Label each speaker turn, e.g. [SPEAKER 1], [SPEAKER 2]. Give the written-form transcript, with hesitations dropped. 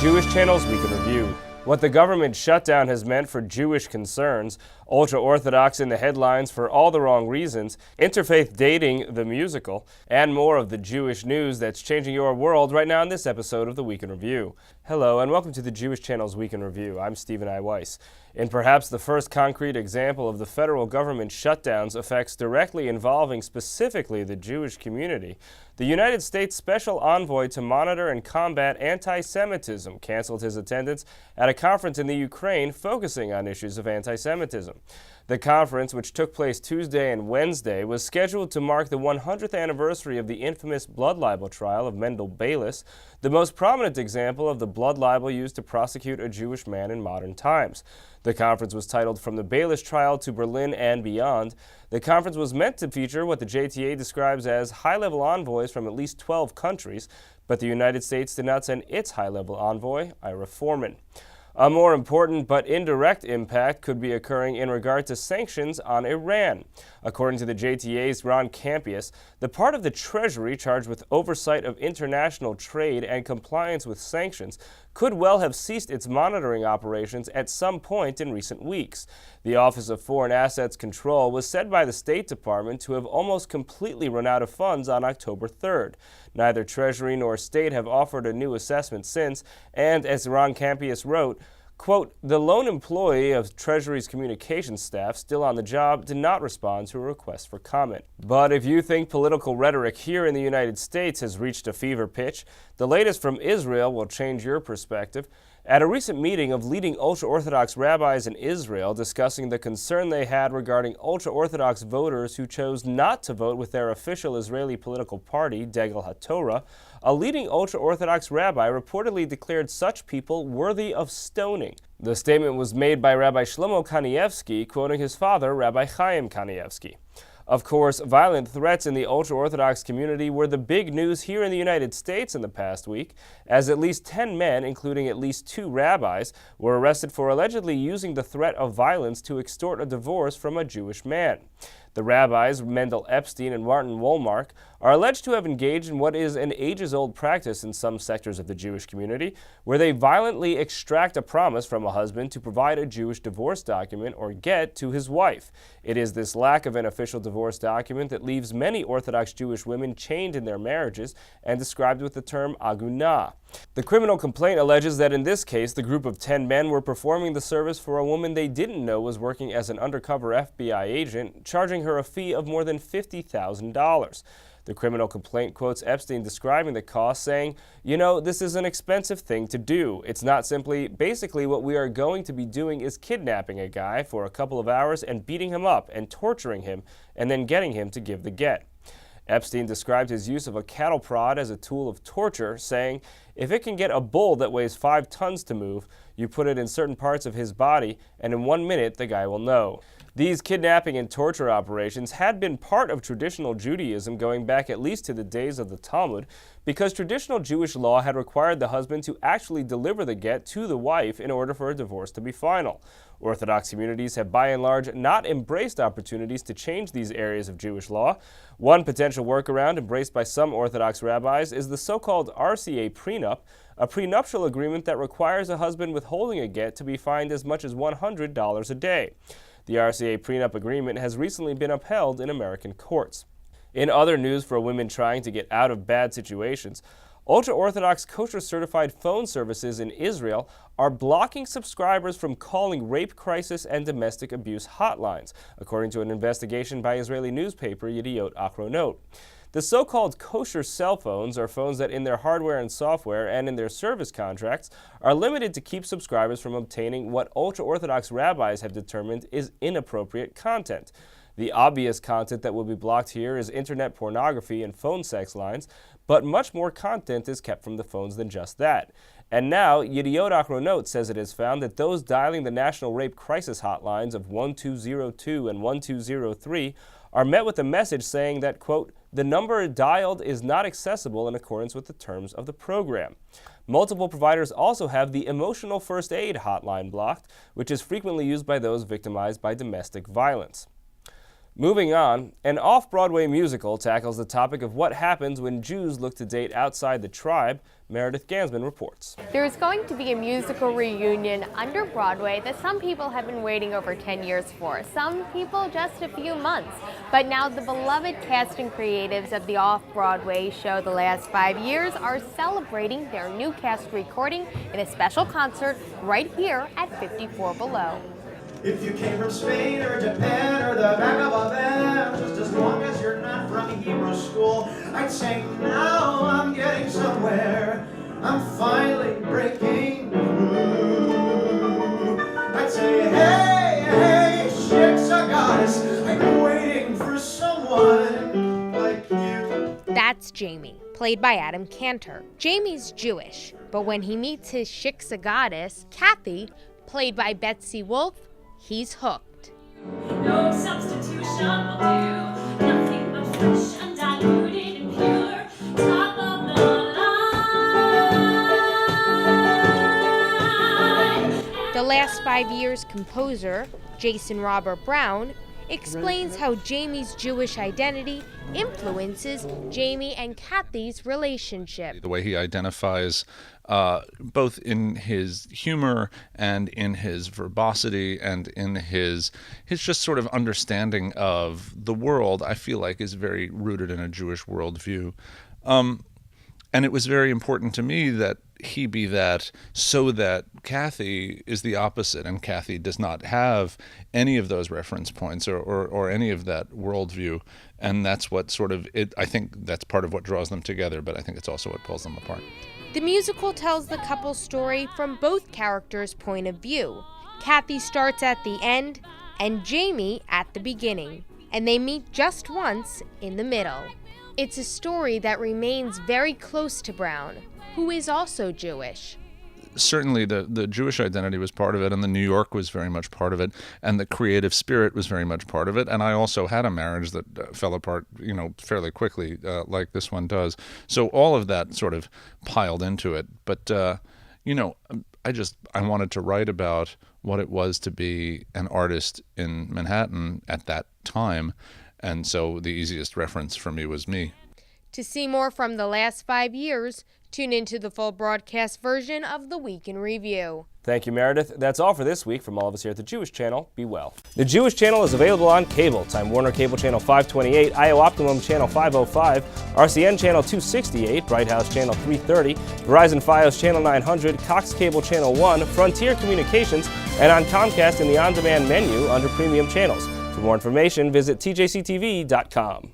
[SPEAKER 1] Jewish Channel's Week in Review. What the government shutdown has meant for Jewish concerns, Ultraorthodox in the headlines for all the wrong reasons, interfaith dating the musical, and more of the Jewish news that's changing your world right now in this episode of the Week in Review. Hello and welcome to the Jewish Channel's Week in Review. I'm Stephen I. Weiss. In perhaps the first concrete example of the federal government shutdown's effects directly involving specifically the Jewish community, the United States Special Envoy to monitor and combat anti-Semitism canceled his attendance at a conference in the Ukraine focusing on issues of anti-Semitism. The conference, which took place Tuesday and Wednesday, was scheduled to mark the 100th anniversary of the infamous blood libel trial of Mendel Bayless, the most prominent example of the blood libel used to prosecute a Jewish man in modern times. The conference was titled From the Bayless Trial to Berlin and Beyond. The conference was meant to feature what the JTA describes as high-level envoys from at least 12 countries, but the United States did not send its high-level envoy, Ira Foreman. A more important but indirect impact could be occurring in regard to sanctions on Iran. According to the JTA's Ron Campius, the part of the Treasury charged with oversight of international trade and compliance with sanctions could well have ceased its monitoring operations at some point in recent weeks. The Office of Foreign Assets Control was said by the State Department to have almost completely run out of funds on October 3rd. Neither Treasury nor State have offered a new assessment since, and as Ron Campius wrote, quote, the lone employee of Treasury's communications staff still on the job did not respond to a request for comment. But if you think political rhetoric here in the United States has reached a fever pitch, the latest from Israel will change your perspective. At a recent meeting of leading ultra-Orthodox rabbis in Israel discussing the concern they had regarding ultra-Orthodox voters who chose not to vote with their official Israeli political party, Degel HaTorah, a leading ultra-Orthodox rabbi reportedly declared such people worthy of stoning. The statement was made by Rabbi Shlomo Kanievsky, quoting his father, Rabbi Chaim Kanievsky. Of course, violent threats in the ultra-Orthodox community were the big news here in the United States in the past week, as at least 10 men, including at least 2 rabbis, were arrested for allegedly using the threat of violence to extort a divorce from a Jewish man. The rabbis, Mendel Epstein and Martin Wollmark, are alleged to have engaged in what is an ages-old practice in some sectors of the Jewish community, where they violently extract a promise from a husband to provide a Jewish divorce document or get to his wife. It is this lack of an official divorce document that leaves many Orthodox Jewish women chained in their marriages and described with the term agunah. The criminal complaint alleges that in this case, the group of 10 men were performing the service for a woman they didn't know was working as an undercover FBI agent, charging her a fee of more than $50,000. The criminal complaint quotes Epstein describing the cost, saying, "You know, this is an expensive thing to do. It's not simply, basically what we are going to be doing is kidnapping a guy for a couple of hours and beating him up and torturing him and then getting him to give the get." Epstein described his use of a cattle prod as a tool of torture, saying, if it can get a bull that weighs 5 tons to move, you put it in certain parts of his body, and in 1 minute the guy will know. These kidnapping and torture operations had been part of traditional Judaism going back at least to the days of the Talmud, because traditional Jewish law had required the husband to actually deliver the get to the wife in order for a divorce to be final. Orthodox communities have by and large not embraced opportunities to change these areas of Jewish law. One potential workaround embraced by some Orthodox rabbis is the so-called RCA prenup, a prenuptial agreement that requires a husband withholding a get to be fined as much as $100 a day. The RCA prenup agreement has recently been upheld in American courts. In other news for women trying to get out of bad situations, ultra-Orthodox kosher-certified phone services in Israel are blocking subscribers from calling rape crisis and domestic abuse hotlines, according to an investigation by Israeli newspaper Yediot Achronot. The so-called kosher cell phones are phones that in their hardware and software and in their service contracts are limited to keep subscribers from obtaining what ultra-Orthodox rabbis have determined is inappropriate content. The obvious content that will be blocked here is internet pornography and phone sex lines, but much more content is kept from the phones than just that. And now, Yediot Achronot says it has found that those dialing the National Rape Crisis hotlines of 1202 and 1203 are met with a message saying that, quote, the number dialed is not accessible in accordance with the terms of the program. Multiple providers also have the emotional first aid hotline blocked, which is frequently used by those victimized by domestic violence. Moving on, an off-Broadway musical tackles the topic of what happens when Jews look to date outside the tribe, Meredith Gansman reports.
[SPEAKER 2] There is going to be a musical reunion under Broadway that some people have been waiting over 10 years for, some people just a few months. But now the beloved cast and creatives of the off-Broadway show The Last 5 Years are celebrating their new cast recording in a special concert right here at 54 Below.
[SPEAKER 3] If you came from Spain or Japan or the back of a van, just as long as you're not from Hebrew school, I'd say now I'm getting somewhere. I'm finally breaking through. I'd say, hey, hey, shit's a goddess. I've been waiting for someone like you.
[SPEAKER 2] That's Jamie, played by Adam Cantor. Jamie's Jewish, but when he meets his shiksa goddess, Kathy, played by Betsy Wolfe, he's hooked.
[SPEAKER 4] No substitution will do. Nothing but fresh, undiluted, and pure. Top of the line.
[SPEAKER 2] The Last 5 Years composer, Jason Robert Brown, explains how Jamie's Jewish identity influences Jamie and Kathy's relationship.
[SPEAKER 5] The way he identifies both in his humor and in his verbosity and in his just sort of understanding of the world, I feel like is very rooted in a Jewish worldview. And it was very important to me that he be that, so that Kathy is the opposite, and Kathy does not have any of those reference points or any of that worldview. And that's what sort of it. I think that's part of what draws them together, but I think it's also what pulls them apart.
[SPEAKER 2] The musical tells the couple's story from both characters' point of view. Kathy starts at the end and Jamie at the beginning, and they meet just once in the middle. It's a story that remains very close to Brown, who is also Jewish.
[SPEAKER 5] Certainly the Jewish identity was part of it, and the New York was very much part of it, and the creative spirit was very much part of it. And I also had a marriage that fell apart, fairly quickly, like this one does. So all of that sort of piled into it. But, I wanted to write about what it was to be an artist in Manhattan at that time. And so the easiest reference for me was me.
[SPEAKER 2] To see more from The Last 5 Years, tune into the full broadcast version of The Week in Review.
[SPEAKER 1] Thank you, Meredith. That's all for this week from all of us here at the Jewish Channel. Be well. The Jewish Channel is available on cable. Time Warner Cable Channel 528, IO Optimum Channel 505, RCN Channel 268, Bright House Channel 330, Verizon Fios Channel 900, Cox Cable Channel 1, Frontier Communications, and on Comcast in the on-demand menu under Premium Channels. For more information, visit tjctv.com.